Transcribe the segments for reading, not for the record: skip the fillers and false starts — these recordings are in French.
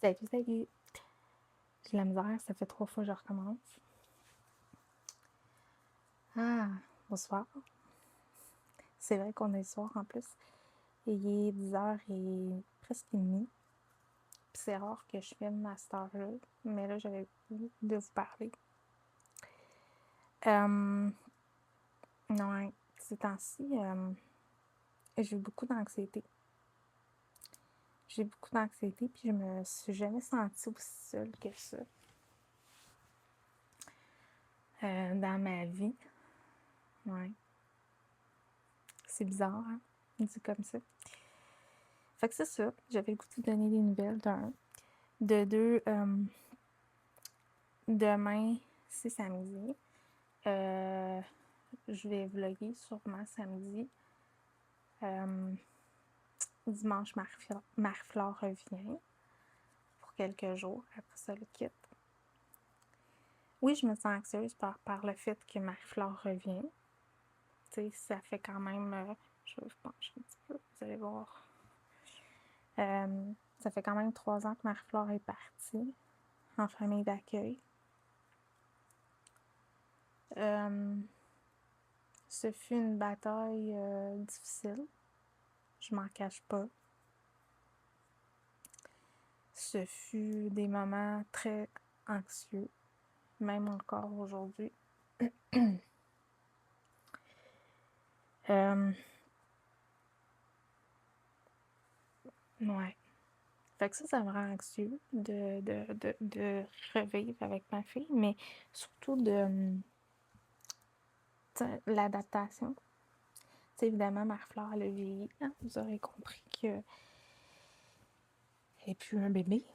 Salut, salut! J'ai de la misère, ça fait 3 fois que je recommence. Ah, bonsoir. C'est vrai qu'on est le soir en plus. Et il est 10h et presque midi. Puis c'est rare que je filme à cette heure-là. Mais là, j'avais le goût de vous parler. Ouais, ces temps-ci, j'ai eu beaucoup d'anxiété. J'ai beaucoup d'anxiété, puis je me suis jamais sentie aussi seule que ça dans ma vie. Ouais. C'est bizarre, hein? Dit comme ça. Fait que c'est ça. J'avais le goût de vous donner des nouvelles d'un. De deux, demain, c'est samedi. Je vais vlogger sûrement samedi. Dimanche, Marie-Flore revient pour quelques jours. Après ça, le quitte. Oui, je me sens anxieuse par le fait que Marie-Flore revient. Tu sais, ça fait quand même... je vais vous pencher un petit peu, vous allez voir. Ça fait quand même 3 ans que Marie-Flore est partie en famille d'accueil. Ce fut une bataille difficile. Je m'en cache pas. Ce fut des moments très anxieux, même encore aujourd'hui. Ouais. Fait que ça me rend anxieux de revivre avec ma fille, mais surtout de l'adaptation. T'sais, évidemment, Marie-Flore, elle a vieilli. Hein? Vous aurez compris qu'elle n'est plus un bébé.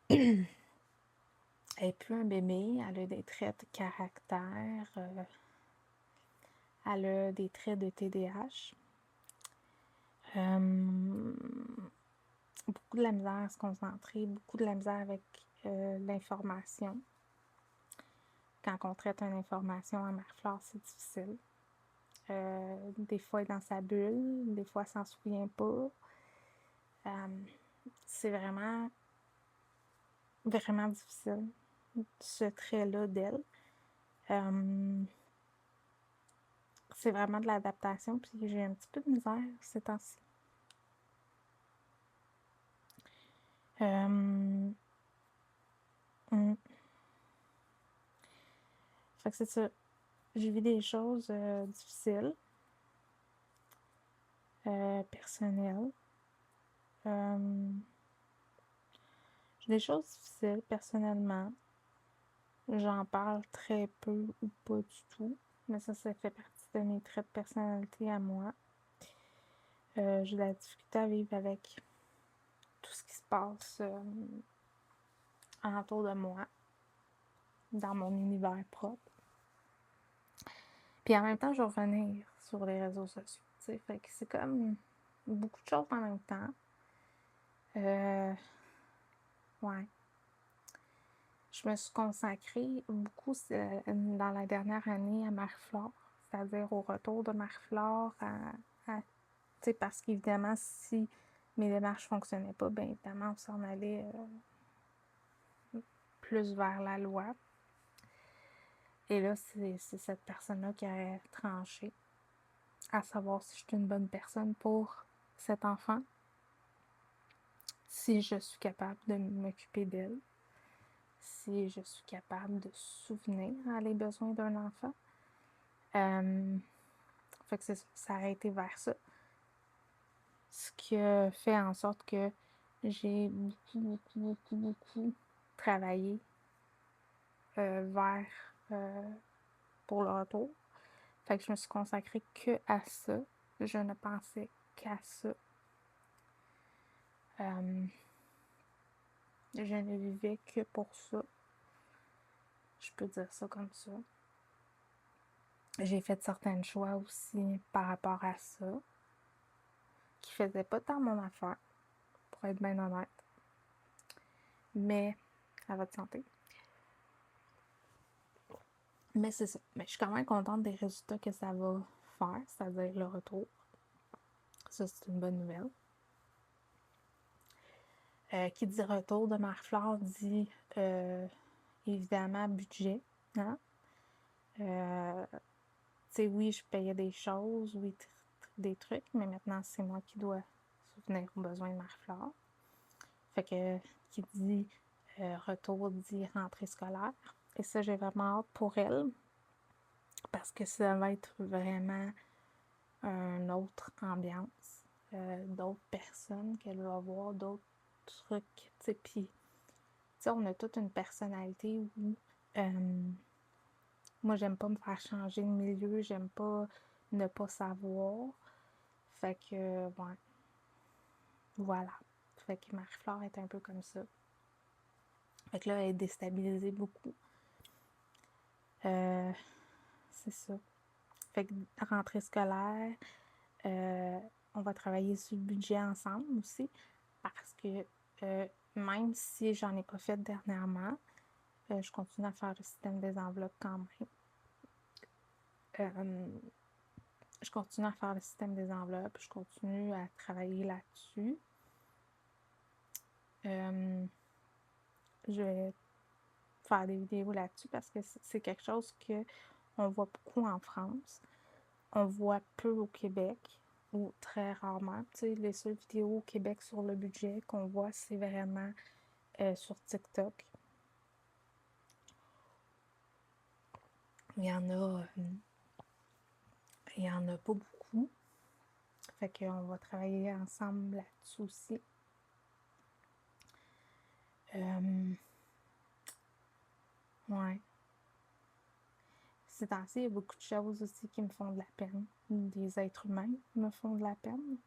Elle n'est plus un bébé. Elle a des traits de caractère. Elle a des traits de TDAH. Beaucoup de la misère à se concentrer, beaucoup de la misère avec l'information. Quand on traite une information à Marie-Flore, c'est difficile. Des fois, elle est dans sa bulle, des fois, elle s'en souvient pas. C'est vraiment, vraiment difficile, ce trait-là d'elle. C'est vraiment de l'adaptation, puis j'ai un petit peu de misère ces temps-ci. Fait que c'est ça. J'ai vu des choses difficiles, personnelles. J'ai des choses difficiles personnellement. J'en parle très peu ou pas du tout. Mais ça fait partie de mes traits de personnalité à moi. J'ai de la difficulté à vivre avec tout ce qui se passe autour de moi, dans mon univers propre. Puis en même temps, je vais revenir sur les réseaux sociaux. T'sais. Fait que c'est comme beaucoup de choses en même temps. Ouais. Je me suis consacrée beaucoup dans la dernière année à Marie-Flore, c'est-à-dire au retour de Marie-Flore, parce qu'évidemment, si mes démarches ne fonctionnaient pas, bien évidemment, on s'en allait plus vers la loi. Et là, c'est cette personne-là qui a tranché à savoir si je suis une bonne personne pour cet enfant, si je suis capable de m'occuper d'elle, si je suis capable de souvenir les besoins d'un enfant. Fait que ça a été vers ça. Ce qui a fait en sorte que j'ai beaucoup travaillé pour le retour. Fait que je me suis consacrée que à ça. Je ne pensais qu'à ça. Je ne vivais que pour ça. Je peux dire ça comme ça. J'ai fait certains choix aussi par rapport à ça, qui faisaient pas tant mon affaire, pour être bien honnête. Mais à votre santé. Mais c'est ça. Mais je suis quand même contente des résultats que ça va faire, c'est-à-dire le retour. Ça, c'est une bonne nouvelle. Qui dit retour de Marie-Flore dit évidemment budget. Hein? Tu sais, oui, je payais des choses, oui, des trucs, mais maintenant, c'est moi qui dois souvenir aux besoins de Marie-Flore. Fait que, qui dit retour dit rentrée scolaire. Et ça, j'ai vraiment hâte pour elle, parce que ça va être vraiment une autre ambiance, d'autres personnes qu'elle va voir, d'autres trucs, tu sais, puis, tu sais, on a toute une personnalité où moi, j'aime pas me faire changer de milieu, j'aime pas ne pas savoir. Fait que, ouais, voilà. Fait que Marie-Flore est un peu comme ça. Fait que là, elle est déstabilisée beaucoup. C'est ça. Fait que rentrée scolaire, on va travailler sur le budget ensemble aussi, parce que même si j'en ai pas fait dernièrement, je continue à faire le système des enveloppes quand même. Je continue à faire le système des enveloppes, je continue à travailler là-dessus. Je vais faire des vidéos là-dessus parce que c'est quelque chose qu'on voit beaucoup en France. On voit peu au Québec, ou très rarement. Tu sais, les seules vidéos au Québec sur le budget qu'on voit, c'est vraiment sur TikTok. Il y en a pas beaucoup. Fait qu'on va travailler ensemble là-dessus aussi. Ouais. Ces temps-ci, il y a beaucoup de choses aussi qui me font de la peine. Des êtres humains me font de la peine.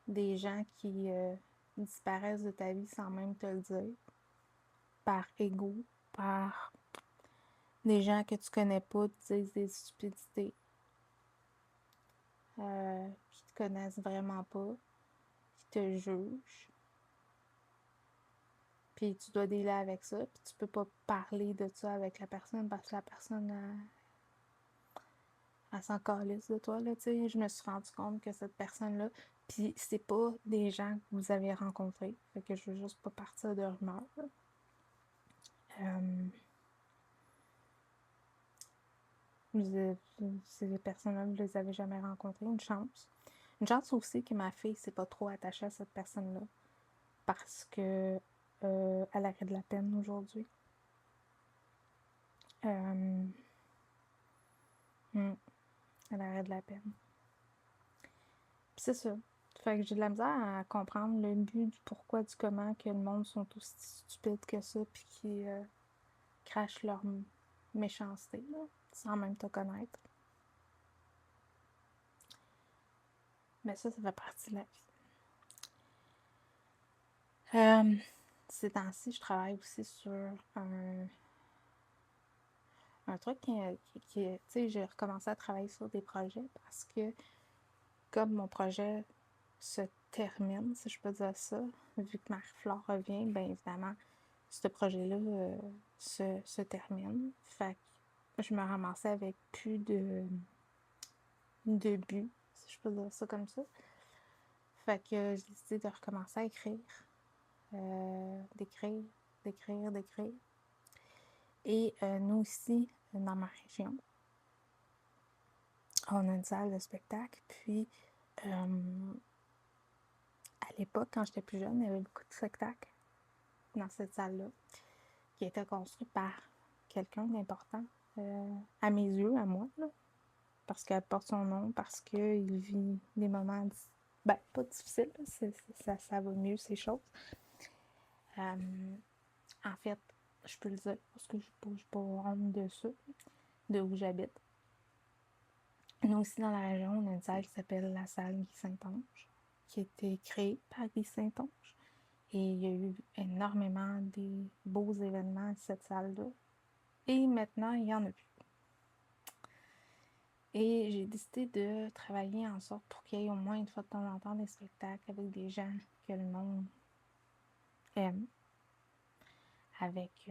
Des gens qui disparaissent de ta vie sans même te le dire. Par ego, par des gens que tu connais pas, te disent des stupidités. Qui te connaissent vraiment pas, qui te jugent. Puis tu dois dealer avec ça, puis tu peux pas parler de ça avec la personne parce que la personne elle s'en calisse de toi, là, tu sais. Je me suis rendu compte que cette personne-là, puis c'est pas des gens que vous avez rencontrés, fait que je veux juste pas partir de rumeurs. Ces personnes-là, je les avais jamais rencontrées, une chance. Une chance aussi que ma fille s'est pas trop attachée à cette personne-là, parce que elle aurait de la peine aujourd'hui. Elle aurait de la peine. Puis c'est ça. Fait que j'ai de la misère à comprendre le but du pourquoi, du comment que le monde sont aussi stupides que ça, puis qui crachent leur méchanceté, là, sans même te connaître. Mais ça fait partie de la vie. Ces temps-ci, je travaille aussi sur un truc qui tu sais, j'ai recommencé à travailler sur des projets parce que comme mon projet se termine, si je peux dire ça, vu que Marie-Flore revient, bien évidemment, ce projet-là se termine. Fait que je me ramassais avec plus de but, si je peux dire ça comme ça. Fait que j'ai décidé de recommencer à écrire. D'écrire. Et nous ici, dans ma région, on a une salle de spectacle. Puis, à l'époque, quand j'étais plus jeune, il y avait beaucoup de spectacles dans cette salle-là, qui était construite par quelqu'un d'important, à mes yeux, à moi, là, parce qu'elle porte son nom, parce qu'il vit des moments, pas difficiles, ça va mieux, ces choses. En fait, je peux le dire, parce que je ne suis pas honte de ça, de où j'habite. Nous aussi, dans la région, on a une salle qui s'appelle la salle Guy Saint-Onge, qui a été créée par Guy Saint-Onge. Et il y a eu énormément de beaux événements à cette salle-là. Et maintenant, il n'y en a plus. Et j'ai décidé de travailler en sorte pour qu'il y ait au moins une fois de temps en temps des spectacles avec des gens que le monde aime. Avec,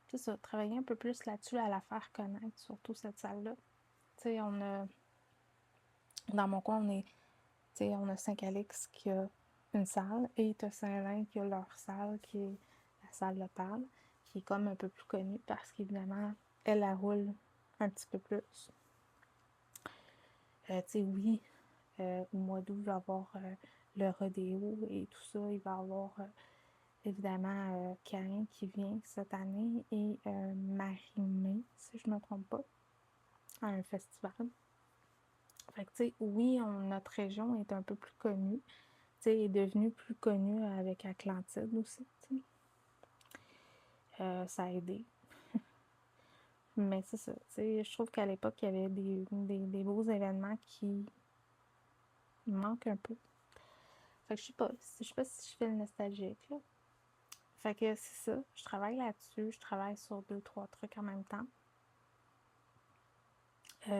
c'est ça, travailler un peu plus là-dessus, à la faire connaître, surtout cette salle-là. Tu sais, dans mon coin, on est sais, on a Saint-Calix qui a une salle et t'as Saint-Lin qui a leur salle, qui est la salle de Parle, qui est comme un peu plus connue parce qu'évidemment, elle roule un petit peu plus. Tu sais, oui, au mois d'août, il va y avoir le rodéo et tout ça. Il va y avoir évidemment Karine qui vient cette année et Marie-Mé, si je ne me trompe pas, à un festival. Fait que, tu sais, oui, notre région est un peu plus connue. Tu sais, est devenue plus connue avec Atlantide aussi, tu sais. Ça a aidé. Mais c'est ça, tu sais, je trouve qu'à l'époque, il y avait des beaux événements qui manquent un peu. Fait que je sais pas si je fais le nostalgique, là. Fait que c'est ça, je travaille là-dessus, je travaille sur 2-3 trucs en même temps.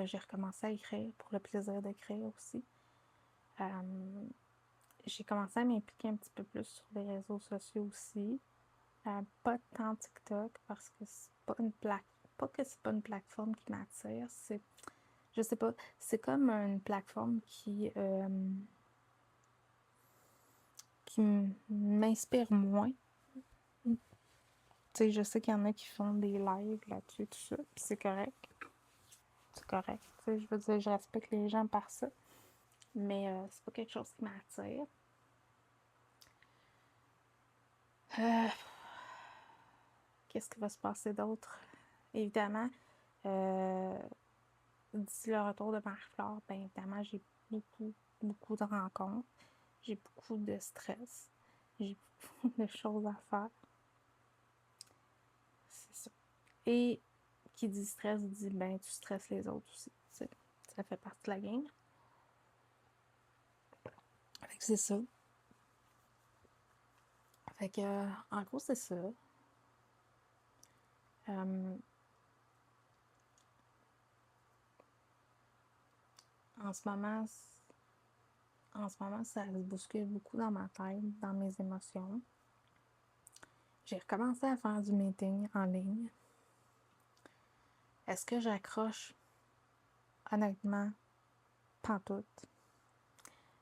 J'ai recommencé à écrire pour le plaisir d'écrire aussi. J'ai commencé à m'impliquer un petit peu plus sur les réseaux sociaux aussi. Pas tant TikTok parce que c'est pas une pas que c'est pas une plateforme qui m'attire, c'est je sais pas, c'est comme une plateforme qui m'inspire moins. Tu sais, je sais qu'il y en a qui font des lives là-dessus, tout ça, puis c'est correct. C'est correct. Tu sais, je veux dire, je respecte les gens par ça. Mais c'est pas quelque chose qui m'attire. Qu'est-ce qui va se passer d'autre? Évidemment, d'ici le retour de Marie-Flore, bien évidemment, j'ai beaucoup de rencontres. J'ai beaucoup de stress. J'ai beaucoup de choses à faire. C'est ça. Et qui dit stress dit, ben, tu stresses les autres aussi. T'sais. Ça fait partie de la game. Fait que c'est ça. Fait que, en gros, c'est ça. En ce moment, ça se bouscule beaucoup dans ma tête, dans mes émotions. J'ai recommencé à faire du meeting en ligne. Est-ce que j'accroche? Honnêtement, pantoute.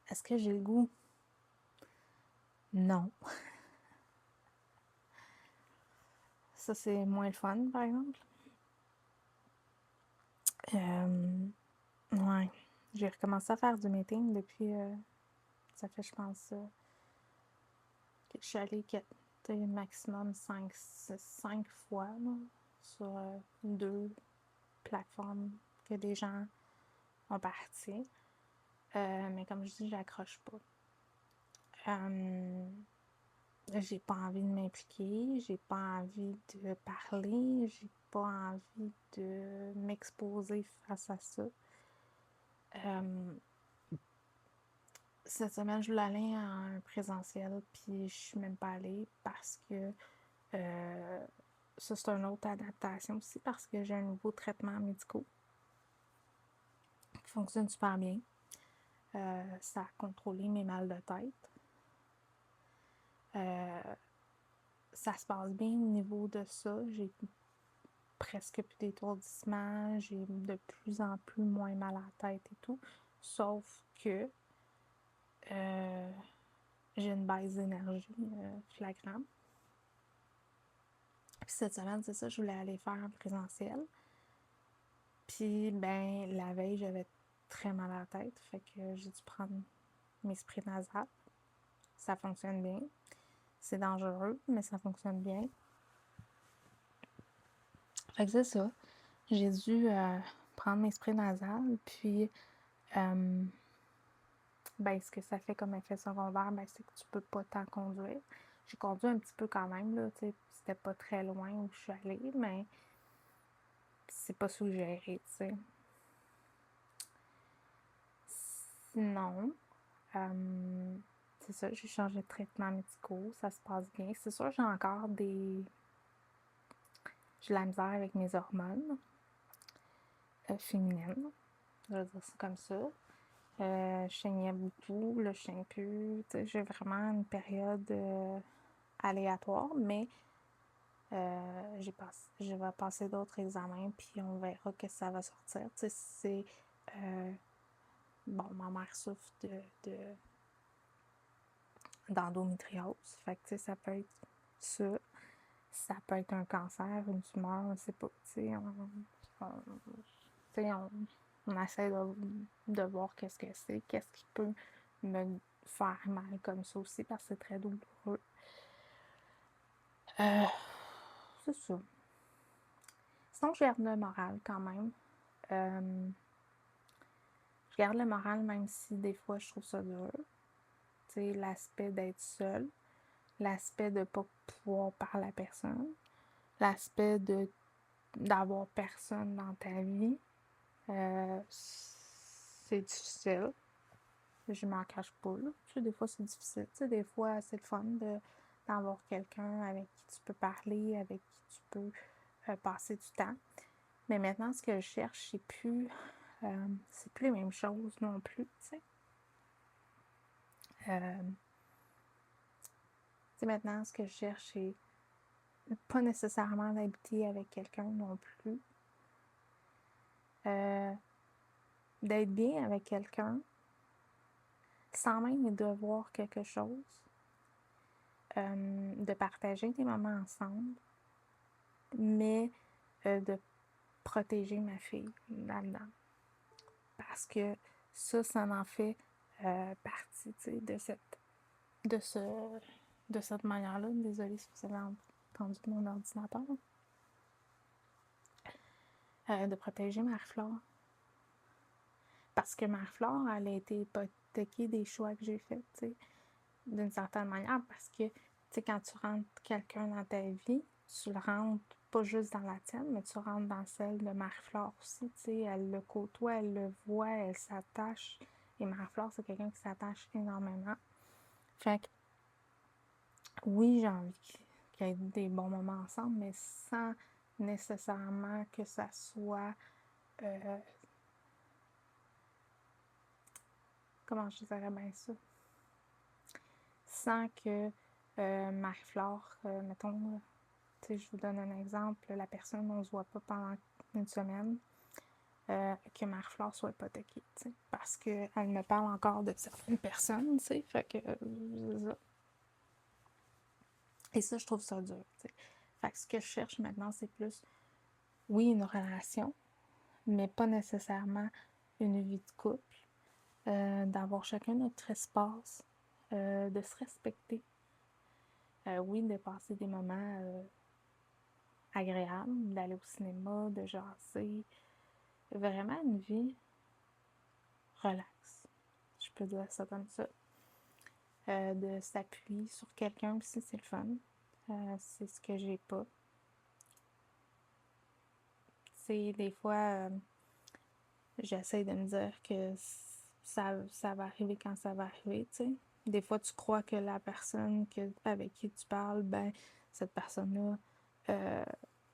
Est-ce que j'ai le goût? Non. Ça, c'est moins le fun, par exemple. Ouais. J'ai recommencé à faire du meeting depuis... ça fait, je pense, que je suis allée maximum 5 fois là, sur 2 plateformes que des gens ont parti. Mais comme je dis, j'accroche pas. J'ai pas envie de m'impliquer, j'ai pas envie de parler, j'ai pas envie de m'exposer face à ça. Cette semaine, je voulais aller à un présentiel, puis je suis même pas allée parce que ça, c'est une autre adaptation aussi parce que j'ai un nouveau traitement médical qui fonctionne super bien. Ça a contrôlé mes mal de tête. Ça se passe bien au niveau de ça. J'ai presque plus d'étourdissement. J'ai de plus en plus moins mal à la tête et tout. Sauf que j'ai une baisse d'énergie flagrante. Puis cette semaine, c'est ça, je voulais aller faire en présentiel. Puis, ben, la veille, j'avais très mal à la tête. Fait que j'ai dû prendre mes sprays nasales. Ça fonctionne bien. C'est dangereux, mais ça fonctionne bien. Fait que c'est ça. J'ai dû prendre mes sprays nasales. Puis, ben, ce que ça fait comme effet secondaire, ben, c'est que tu peux pas t'en conduire. J'ai conduit un petit peu quand même, là. Tu sais, c'était pas très loin où je suis allée, mais c'est pas suggéré, tu sais. Sinon, c'est ça, j'ai changé de traitement médicaux, ça se passe bien. C'est sûr, j'ai encore j'ai de la misère avec mes hormones féminines, je vais dire ça comme ça. Je saignais beaucoup, là je saigne plus. J'ai vraiment une période aléatoire, mais je vais passer d'autres examens, puis on verra que ça va sortir. C'est bon, ma mère souffre d'endométriose. Fait que, tu sais, ça peut être ça. Ça peut être un cancer, une tumeur, on sait pas. Tu sais, on essaie de voir qu'est-ce que c'est, qu'est-ce qui peut me faire mal comme ça aussi, parce que c'est très douloureux. C'est ça. Sinon, je garde le moral quand même. Je garde le moral même si des fois je trouve ça dur. Tu sais, l'aspect d'être seule, l'aspect de ne pas pouvoir parler à personne, l'aspect d'avoir personne dans ta vie, c'est difficile. Je m'en cache pas. Là. Tu sais, des fois, c'est difficile. Tu sais, des fois, c'est le fun d'avoir quelqu'un avec qui tu peux parler, avec qui tu peux passer du temps. Mais maintenant, ce que je cherche, c'est plus les mêmes choses non plus, tu sais. Maintenant, ce que je cherche, c'est pas nécessairement d'habiter avec quelqu'un non plus. D'être bien avec quelqu'un, sans même devoir quelque chose. De partager des moments ensemble, mais de protéger ma fille là-dedans. Parce que ça en fait partie, tu sais, de cette manière-là. Désolée si vous avez entendu mon ordinateur. De protéger Marie-Flore. Parce que Marie-Flore, elle a été hypothéquée des choix que j'ai faits, tu sais, d'une certaine manière. Parce que, tu sais, quand tu rentres quelqu'un dans ta vie, tu le rentres pas juste dans la tienne, mais tu rentres dans celle de Marie-Flore aussi, tu sais. Elle le côtoie, elle le voit, elle s'attache. Et Marie-Flore, c'est quelqu'un qui s'attache énormément. Fait que, oui, j'ai envie qu'il y ait des bons moments ensemble, mais sans nécessairement que ça soit... comment je dirais bien ça? Sans que Marie-Flore, mettons, je vous donne un exemple, la personne, on ne se voit pas pendant une semaine, que Marie-Flore soit hypothéquée, parce qu'elle me parle encore de certaines personnes, fait que ça. Et ça, je trouve ça dur, Fait que ce que je cherche maintenant, c'est plus, oui, une relation, mais pas nécessairement une vie de couple, d'avoir chacun notre espace, de se respecter, oui, de passer des moments agréables, d'aller au cinéma, de jaser, vraiment une vie relaxe, je peux dire ça comme ça. De s'appuyer sur quelqu'un aussi, c'est le fun. C'est ce que j'ai pas. C'est des fois, j'essaie de me dire que ça va arriver quand ça va arriver, tu sais. Des fois, tu crois que la personne avec qui tu parles, ben, cette personne-là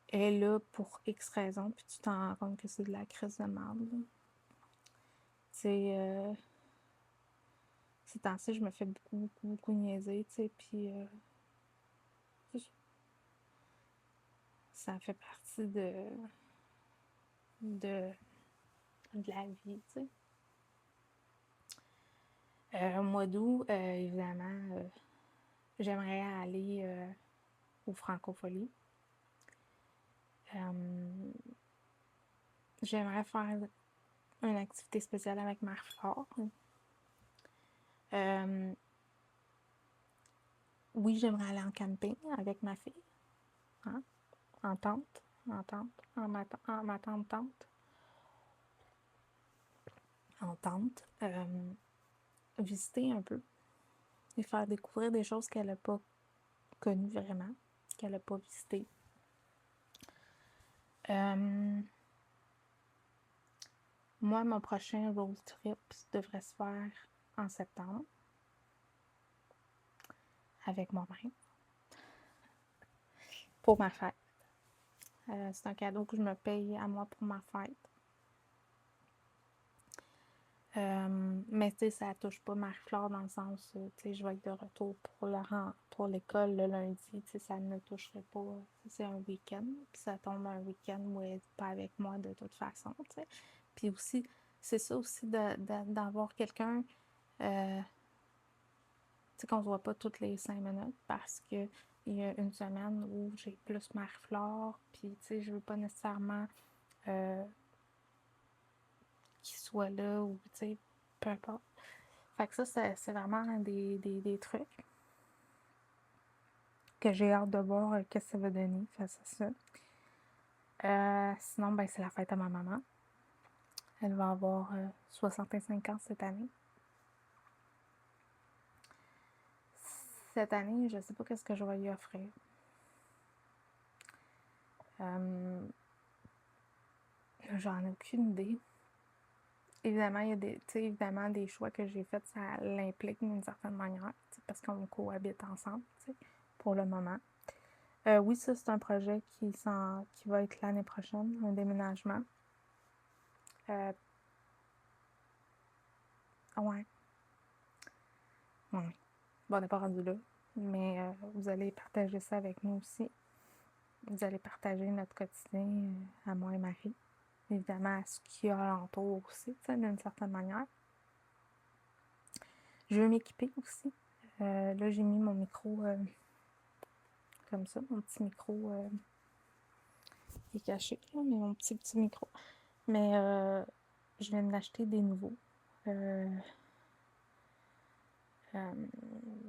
est là pour X raison, puis tu t'en rends compte que c'est de la crise de merde. C'est ces temps-ci, je me fais beaucoup niaiser, tu sais, puis ça fait partie de la vie, tu sais. Au mois d'août, évidemment, j'aimerais aller au Francophonie. J'aimerais faire une activité spéciale avec Marie-Flore. Oui, j'aimerais aller en camping avec ma fille. Hein? En tente. En ma tente. En tente. Visiter un peu. Et faire découvrir des choses qu'elle n'a pas connues vraiment. Qu'elle n'a pas visitées. Moi, mon prochain road trip devrait se faire en septembre avec moi-même pour ma fête. C'est un cadeau que je me paye à moi pour ma fête. Mais tu sais, ça touche pas Marie-Flore dans le sens, tu sais, je vais être de retour pour l'école le lundi, tu sais, ça ne toucherait pas. C'est un week-end, puis ça tombe un week-end où elle n'est pas avec moi de toute façon, tu sais. Puis aussi, c'est ça aussi d'avoir quelqu'un, tu sais, qu'on se voit pas toutes les 5 minutes parce que il y a une semaine où j'ai plus Marie-Flore, puis tu sais, je veux pas nécessairement qu'il soit là ou tu sais, peu importe. Fait que ça, c'est vraiment des trucs que j'ai hâte de voir qu'est-ce que ça va donner face à ça. Sinon, ben, c'est la fête à ma maman. Elle va avoir 65 ans cette année. Cette année, je sais pas qu'est-ce que je vais lui offrir. J'en ai aucune idée. Évidemment, il y a évidemment, des choix que j'ai faits, ça l'implique d'une certaine manière, parce qu'on cohabite ensemble, pour le moment. Oui, ça, c'est un projet qui va être l'année prochaine, un déménagement. Ouais. Ouais. Bon, on n'est pas rendu là, mais vous allez partager ça avec nous aussi. Vous allez partager notre quotidien à moi et Marie. Évidemment, à ce qu'il y a alentour aussi, d'une certaine manière. Je veux m'équiper aussi. Là, j'ai mis mon micro comme ça, mon petit micro qui est caché, là, mais mon petit micro. Mais je viens de l'acheter des nouveaux.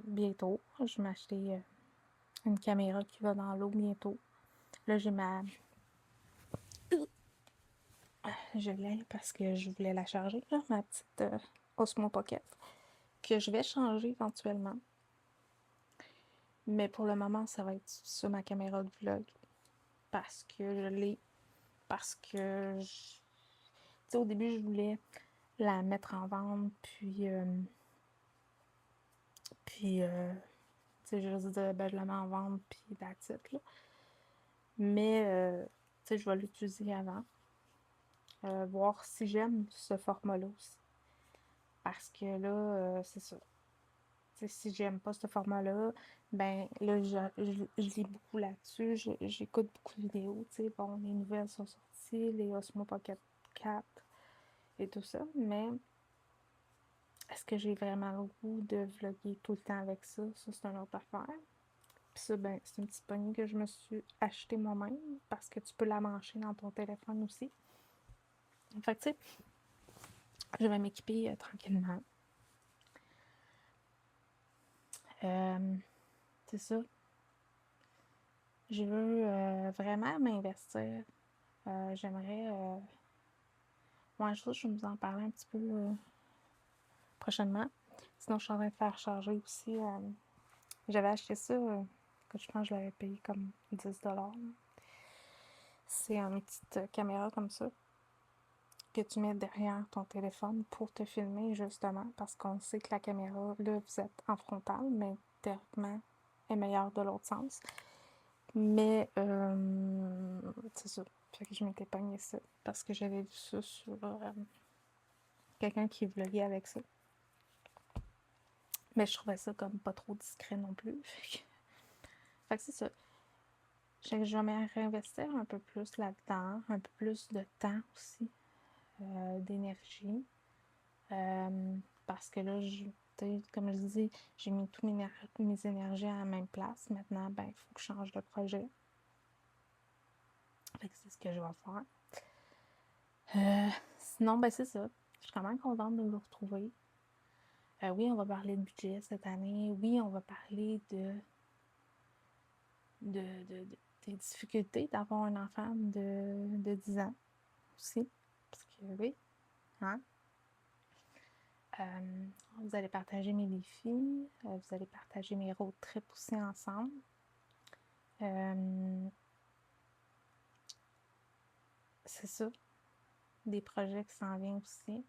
Bientôt. Je vais m'acheter une caméra qui va dans l'eau bientôt. Là, j'ai ma... Je l'ai parce que je voulais la charger, là, ma petite Osmo Pocket, que je vais changer éventuellement. Mais pour le moment, ça va être sur ma caméra de vlog. Parce que je l'ai. Parce que... Tu sais, au début, je voulais la mettre en vente, puis... tu sais, je dis, ben, je la mets en vente, puis that's it, là. Mais, tu sais, je vais l'utiliser avant. Voir si j'aime ce format-là aussi. Parce que là, c'est ça. T'sais, si j'aime pas ce format-là, ben là, je lis beaucoup là-dessus. J'écoute beaucoup de vidéos. T'sais. Bon, les nouvelles sont sorties, les Osmo Pocket 4 et tout ça. Mais est-ce que j'ai vraiment le goût de vlogger tout le temps avec ça? Ça, c'est une autre affaire. Puis ça, ben, c'est une petite poignée que je me suis acheté moi-même parce que tu peux la mancher dans ton téléphone aussi. Fait que, tu sais, je vais m'équiper tranquillement. C'est ça. Je veux vraiment m'investir. J'aimerais... Ouais, je vais vous en parler un petit peu prochainement. Sinon, je suis en train de faire charger aussi. J'avais acheté ça, que je pense que je l'avais payé comme 10$. C'est une petite caméra comme ça que tu mets derrière ton téléphone pour te filmer, justement, parce qu'on sait que la caméra, là, vous êtes en frontal, mais théoriquement, est meilleure de l'autre sens. Mais, c'est ça. Fait que je m'étais pogné ça parce que j'avais vu ça sur quelqu'un qui vloguait avec ça. Mais je trouvais ça comme pas trop discret non plus. Fait que c'est ça. Je vais me réinvestir un peu plus là-dedans, un peu plus de temps aussi, d'énergie. Parce que là, comme je dis, j'ai mis toutes mes énergies à la même place. Maintenant, ben, il faut que je change de projet. Fait que c'est ce que je vais faire. Sinon, ben c'est ça. Je suis quand même contente de vous retrouver. Oui, on va parler de budget cette année. Oui, on va parler des difficultés d'avoir un enfant de 10 ans aussi. Parce que oui, hein? Vous allez partager mes défis. Vous allez partager mes road trips aussi ensemble. C'est ça. Des projets qui s'en viennent aussi.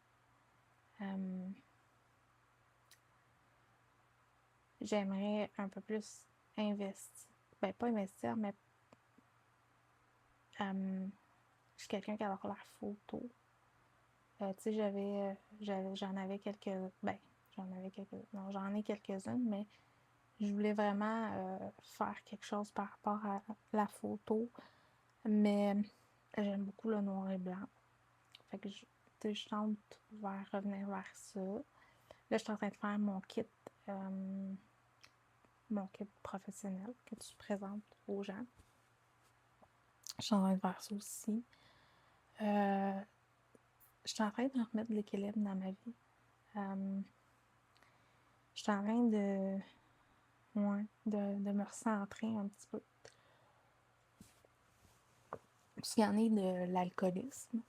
J'aimerais un peu plus investir. Ben, pas investir, mais je suis quelqu'un qui adore la photo. Tu sais, j'en avais quelques... Ben, non, j'en ai quelques-unes, mais je voulais vraiment faire quelque chose par rapport à la photo. Mais j'aime beaucoup le noir et blanc. Fait que, tu je tente vers revenir vers ça. Là, je suis en train de faire mon kit professionnel que tu présentes aux gens. Je suis en train de faire ça aussi. Je suis en train de remettre de l'équilibre dans ma vie. Je suis en train de me recentrer un petit peu. Parce qu'il y en a de l'alcoolisme.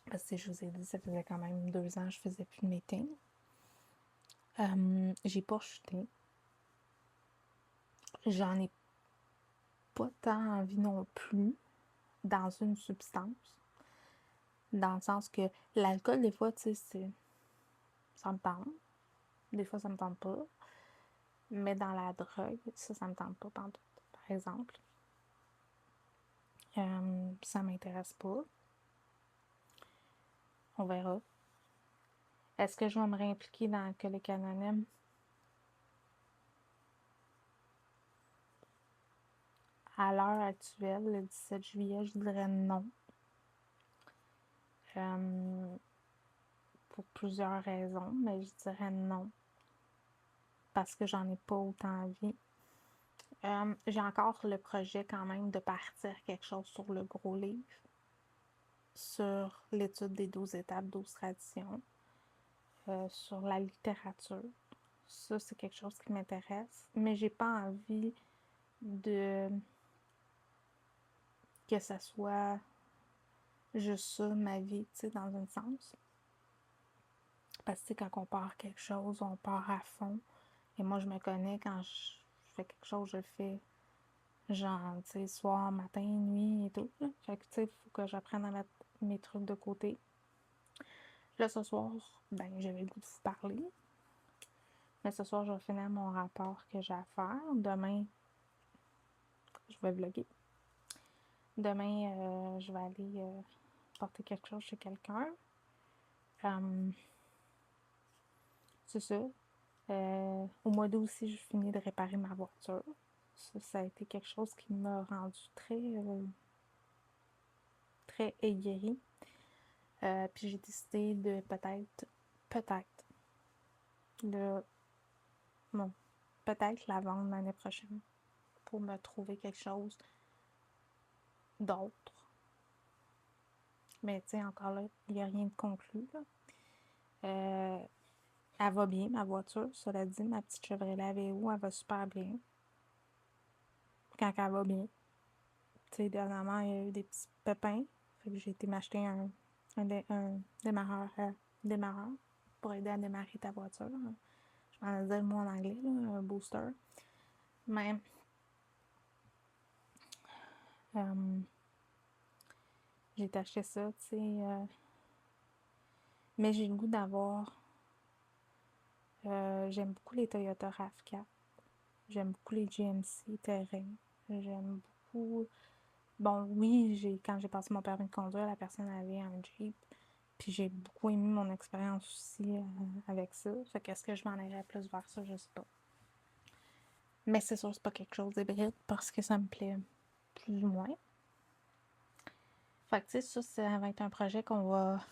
Parce que je vous ai dit, ça faisait quand même 2 ans que je faisais plus de meeting. J'ai pas chuté. J'en ai pas tant envie non plus dans une substance. Dans le sens que l'alcool, des fois, tu sais, ça me tente. Des fois, ça me tente pas. Mais dans la drogue, ça me tente pas, par exemple. Ça m'intéresse pas. On verra. Est-ce que je vais me réimpliquer dans Alcooliques Anonymes? À l'heure actuelle, le 17 juillet, je dirais non. Pour plusieurs raisons, mais je dirais non. Parce que j'en ai pas autant envie. J'ai encore le projet quand même de partir quelque chose sur le gros livre, sur l'étude des 12 étapes, 12 traditions, sur la littérature. Ça, c'est quelque chose qui m'intéresse, mais j'ai pas envie que ça soit juste ça, ma vie, tu sais, dans un sens. Parce que quand on part quelque chose, on part à fond. Et moi, je me connais, quand je fais quelque chose, je le fais genre, tu sais, soir, matin, nuit et tout. Là. Fait que, tu sais, il faut que j'apprenne à mettre mes trucs de côté. Là, ce soir, ben, j'avais le goût de vous parler. Mais ce soir, je vais finir mon rapport que j'ai à faire. Demain, je vais vlogger. Demain, je vais aller porter quelque chose chez quelqu'un. C'est ça. Au mois d'août aussi, je finis de réparer ma voiture. Ça a été quelque chose qui m'a rendu très aigrie. Puis j'ai décidé de peut-être la vendre l'année prochaine pour me trouver quelque chose d'autre. Mais tu sais, encore là, il n'y a rien de conclu. Elle va bien, ma voiture. Cela dit, ma petite Chevrolet Aveo, elle va super bien. Quand elle va bien. Tu sais, dernièrement, il y a eu des petits pépins. Fait que j'ai été m'acheter un démarreur pour aider à démarrer ta voiture. Je m'en disais le mot en anglais, là, un booster. Mais j'ai acheté ça, tu sais. Mais j'ai le goût d'avoir. J'aime beaucoup les Toyota RAV4. J'aime beaucoup les GMC Terrain. J'aime beaucoup. Bon, oui, quand j'ai passé mon permis de conduire, la personne avait un Jeep. Puis j'ai beaucoup aimé mon expérience aussi avec ça. Fait qu'est-ce que je m'en irais plus vers ça, je sais pas. Mais c'est sûr, c'est pas quelque chose d'hybride parce que ça me plaît plus ou moins. Fait que tu sais, ça va être un projet qu'on va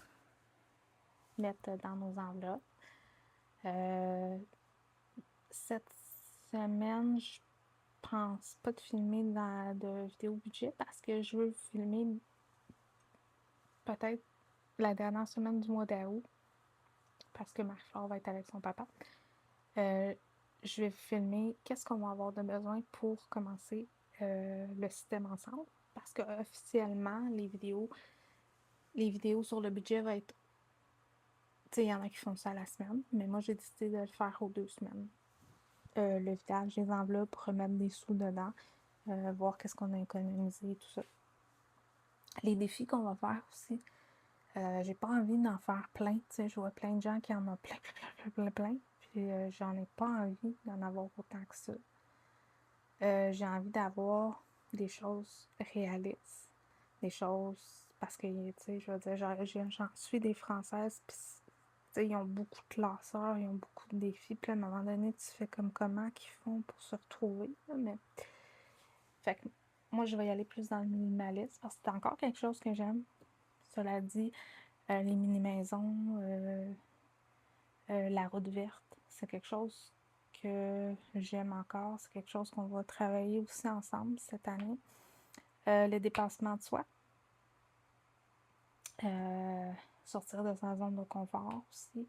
mettre dans nos enveloppes. Cette semaine, je pense pas de filmer de vidéo budget parce que je veux filmer peut-être la dernière semaine du mois d'août parce que Marie-Flore va être avec son papa. Je vais filmer qu'est-ce qu'on va avoir de besoin pour commencer le système ensemble parce que officiellement les vidéos sur le budget vont être, tu sais, il y en a qui font ça à la semaine, mais moi j'ai décidé de le faire aux 2 semaines. Le vidage des enveloppes, remettre des sous dedans, voir qu'est-ce qu'on a économisé et tout ça. Les défis qu'on va faire aussi, j'ai pas envie d'en faire plein, tu sais, je vois plein de gens qui en ont plein, puis j'en ai pas envie d'en avoir autant que ça. J'ai envie d'avoir des choses réalistes, des choses, parce que, tu sais, je veux dire, j'en suis des Françaises, puis, tu sais, ils ont beaucoup de classeurs, ils ont beaucoup de défis, puis à un moment donné, tu fais comme comment qu'ils font pour se retrouver, là, mais... Fait que moi, je vais y aller plus dans le minimalisme, parce que c'est encore quelque chose que j'aime. Cela dit, les mini-maisons, la route verte, c'est quelque chose que j'aime encore. C'est quelque chose qu'on va travailler aussi ensemble cette année. Le dépassement de soi. Sortir de sa zone de confort aussi. Tu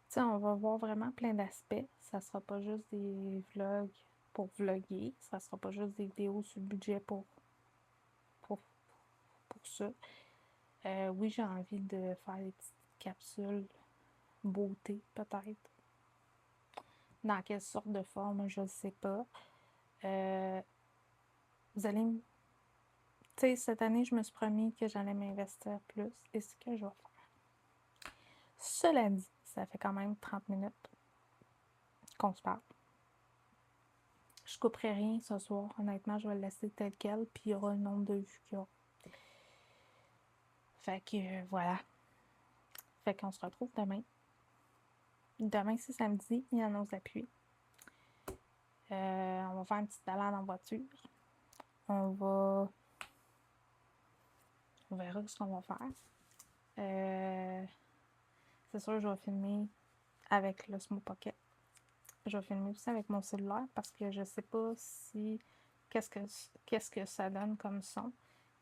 sais, on va voir vraiment plein d'aspects. Ça sera pas juste des vlogs pour vlogger. Ça sera pas juste des vidéos sur le budget pour, pour ça. Oui, j'ai envie de faire des petites capsules beauté, peut-être. Dans quelle sorte de forme, je ne sais pas. Vous allez me... Tu sais, cette année, je me suis promis que j'allais m'investir plus. Et ce que je vais faire. Cela dit, ça fait quand même 30 minutes qu'on se parle. Je couperai rien ce soir. Honnêtement, je vais le laisser tel quel, puis il y aura le nombre de vues qu'il y aura. Fait que voilà. Fait qu'on se retrouve demain. Demain, c'est samedi, il y en a aux appuis. On va faire une petite balade en voiture. On verra ce qu'on va faire. C'est sûr, je vais filmer avec l'Osmo Pocket. Je vais filmer aussi avec mon cellulaire parce que je sais pas si qu'est-ce que ça donne comme son.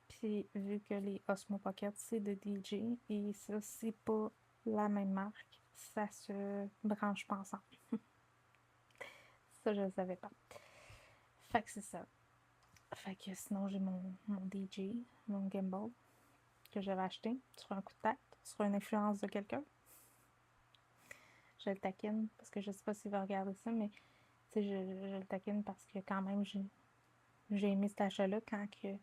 Puis vu que les Osmo Pocket c'est de DJ et ça c'est pas la même marque, ça se branche pas ensemble. Ça je le savais pas. Fait que c'est ça. Fait que sinon j'ai mon DJ, mon gimbal que j'avais acheté sur un coup de tête, sur une influence de quelqu'un. Je le taquine parce que je sais pas s'il va regarder ça, mais je le taquine parce que quand même j'ai aimé cet achat-là quand que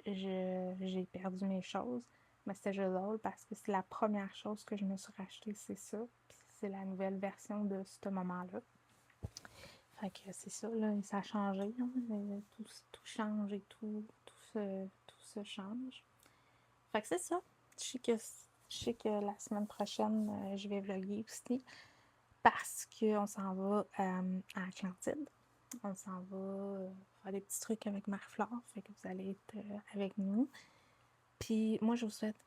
j'ai perdu mes choses. Mais c'était juste drôle parce que c'est la première chose que je me suis racheté, c'est ça. Puis c'est la nouvelle version de ce moment-là. Fait que c'est ça, là, ça a changé. Hein? Tout change et tout se change. Fait que c'est ça. Je sais que la semaine prochaine, je vais vlogger aussi parce qu'on s'en va à Atlantide. On s'en va faire des petits trucs avec Marie-Flore. Fait que vous allez être avec nous. Puis moi, je vous souhaite,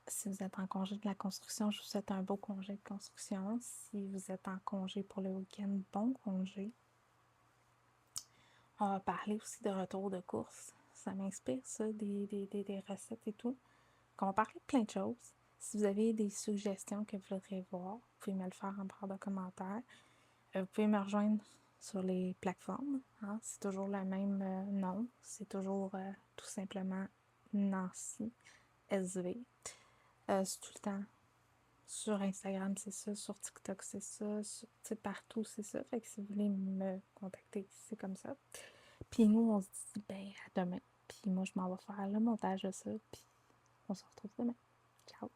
si vous êtes en congé de la construction, je vous souhaite un beau congé de construction. Si vous êtes en congé pour le week-end, bon congé. On va parler aussi de retour de course. Ça m'inspire, ça, des recettes et tout. On va parler de plein de choses. Si vous avez des suggestions que vous voudrez voir, vous pouvez me le faire en barre de commentaires. Vous pouvez me rejoindre sur les plateformes. Hein? C'est toujours le même nom. C'est toujours tout simplement Nancy SV. C'est tout le temps. Sur Instagram, c'est ça. Sur TikTok, c'est ça. Partout, c'est ça. Fait que si vous voulez me contacter, c'est comme ça. Puis nous, on se dit, ben, à demain. Puis moi, je m'en vais faire le montage de ça. Puis on se retrouve demain. Ciao!